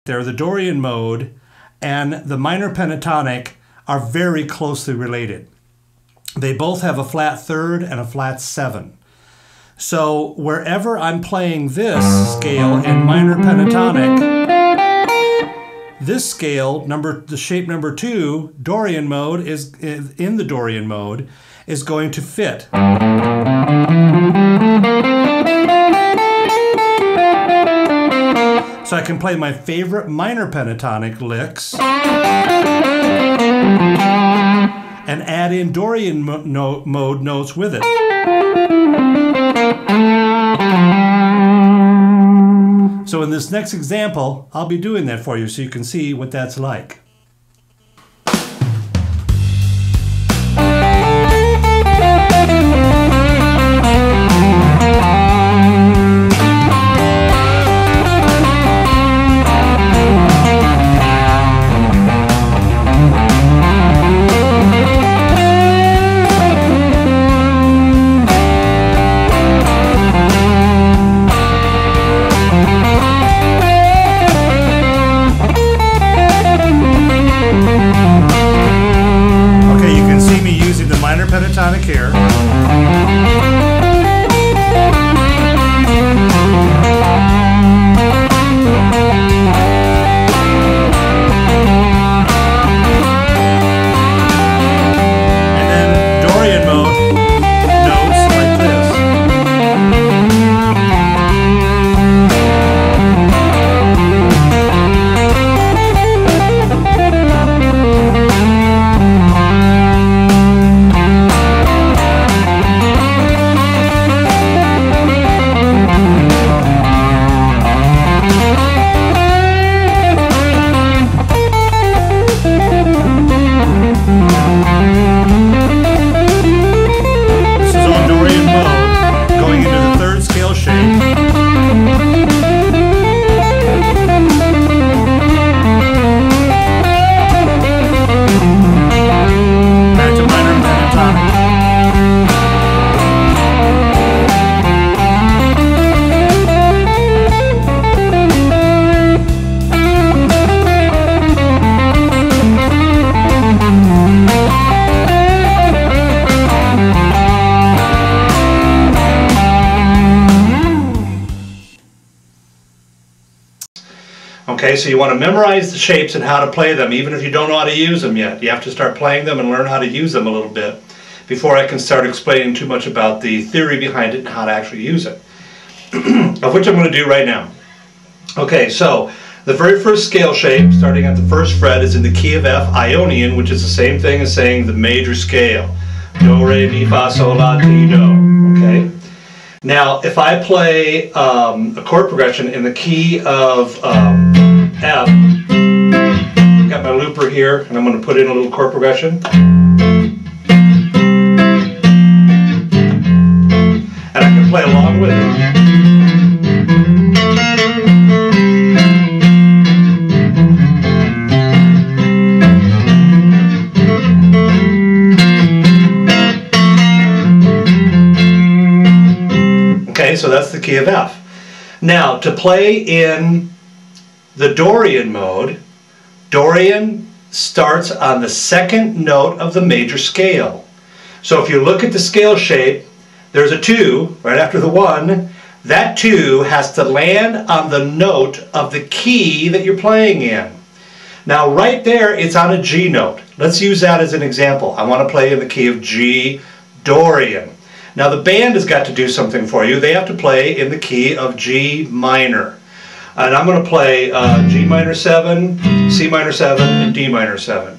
there, the Dorian mode and the minor pentatonic are very closely related. They both have a flat third and a flat seven. So wherever I'm playing this scale in minor pentatonic, this scale, the shape number 2, Dorian mode, is in the Dorian mode, is going to fit. So I can play my favorite minor pentatonic licks and add in Dorian mode notes with it. So in this next example, I'll be doing that for you so you can see what that's like. Pentatonic here. And then Dorian mode notes like this. Okay, so you want to memorize the shapes and how to play them, even if you don't know how to use them yet. You have to start playing them and learn how to use them a little bit before I can start explaining too much about the theory behind it and how to actually use it, of which I'm going to do right now. Okay, so the very first scale shape, starting at the first fret, is in the key of F, Ionian, which is the same thing as saying the major scale. Do, re, mi, fa, sol, la, ti, do. Okay? Now, if I play a chord progression in the key of F, I've got my looper here, and I'm going to put in a little chord progression. And I can play along with it. Okay, so that's the key of F. Now, to play in the Dorian mode, Dorian starts on the second note of the major scale. So if you look at the scale shape, there's a 2 right after the 1. That 2 has to land on the note of the key that you're playing in. Now right there, it's on a G note. Let's use that as an example. I want to play in the key of G Dorian. Now the band has got to do something for you. They have to play in the key of G minor. And I'm going to play G minor 7, C minor 7, and D minor 7.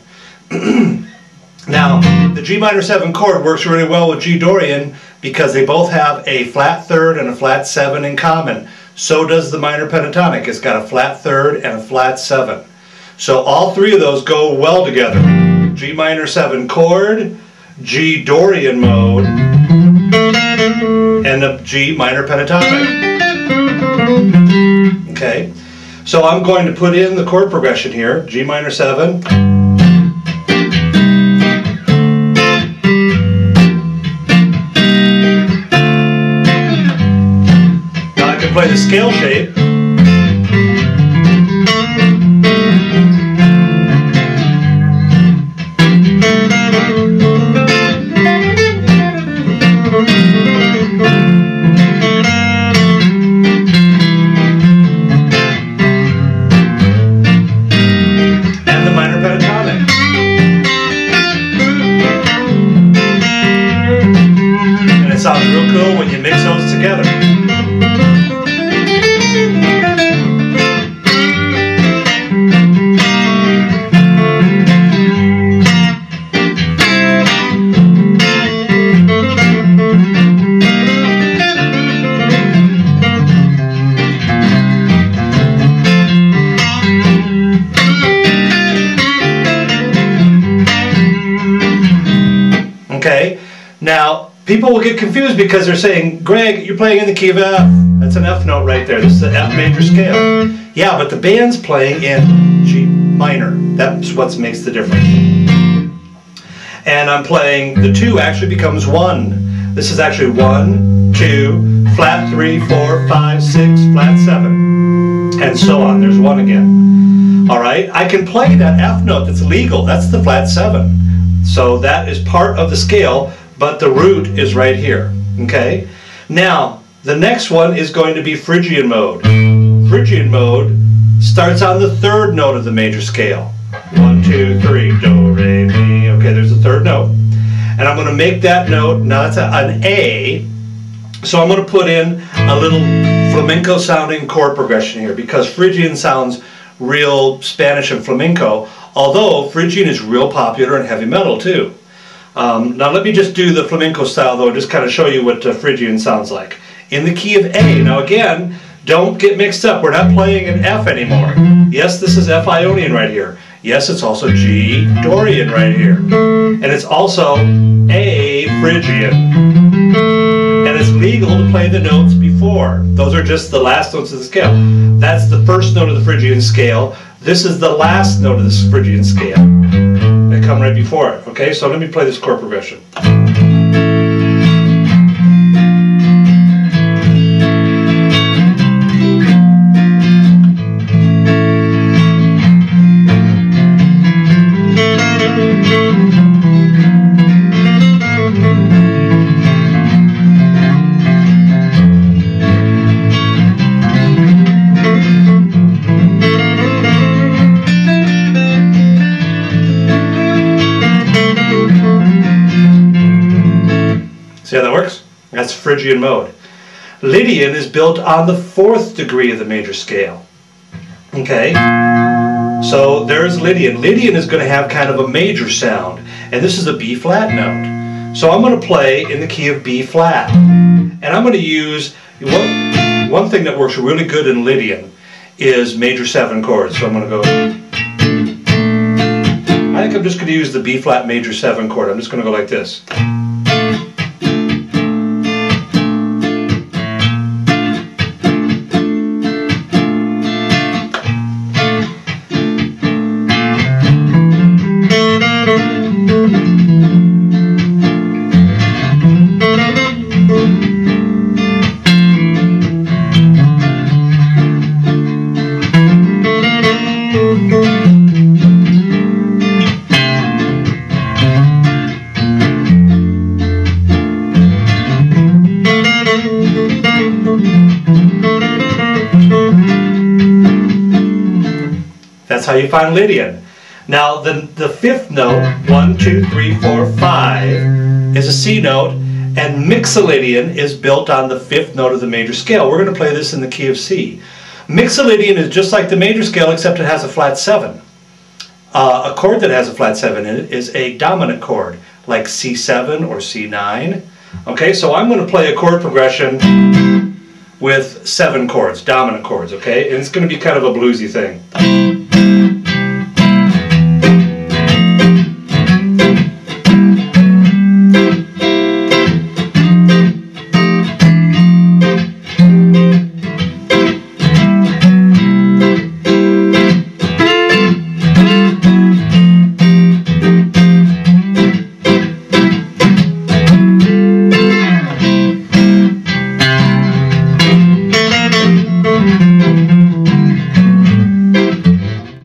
Now, the G minor 7 chord works really well with G Dorian because they both have a flat third and a flat 7 in common. So does the minor pentatonic. It's got a flat third and a flat 7. So all three of those go well together. G minor 7 chord, G Dorian mode, and a G minor pentatonic. Okay, so I'm going to put in the chord progression here, G minor 7. Now I can play the scale shape. Okay? Now, people will get confused because they're saying, Greg, you're playing in the key of F. That's an F note right there. This is the F major scale. Yeah, but the band's playing in G minor. That's what makes the difference. And I'm playing, the 2 actually becomes 1. This is actually 1, 2, flat 3, 4, 5, 6, flat 7. And so on. There's 1 again. Alright, I can play that F note that's legal. That's the flat 7. So that is part of the scale, but the root is right here. Okay? Now, the next one is going to be Phrygian mode. Phrygian mode starts on the 3rd note of the major scale. 1, 2, 3, do, re, mi. Okay, there's the 3rd note. And I'm going to make that note, now that's an A, so I'm going to put in a little flamenco sounding chord progression here, because Phrygian sounds real Spanish and flamenco, although Phrygian is real popular in heavy metal too. Now let me just do the flamenco style though, just kind of show you what Phrygian sounds like. In the key of A, now again, don't get mixed up, we're not playing an F anymore. Yes, this is F Ionian right here. Yes, it's also G Dorian right here. And it's also A Phrygian. And it's legal to play the notes before. Those are just the last notes of the scale. That's the 1st note of the Phrygian scale. This is the last note of this Phrygian scale. They come right before it. Okay, so let me play this chord progression. See how that works? That's Phrygian mode. Lydian is built on the 4th degree of the major scale. Okay? So there's Lydian. Lydian is going to have kind of a major sound. And this is a B flat note. So I'm going to play in the key of B flat. And I'm going to use, one thing that works really good in Lydian is major 7 chords. So I'm going to go, I think I'm just going to use the B flat major 7 chord. I'm just going to go like this. That's how you find Lydian. Now the 5th note, 1, 2, 3, 4, 5, is a C note, and Mixolydian is built on the 5th note of the major scale. We're going to play this in the key of C. Mixolydian is just like the major scale, except it has a flat 7. A chord that has a flat 7 in it is a dominant chord, like C7 or C9. Okay, so I'm going to play a chord progression with 7 chords, dominant chords, okay? And it's going to be kind of a bluesy thing.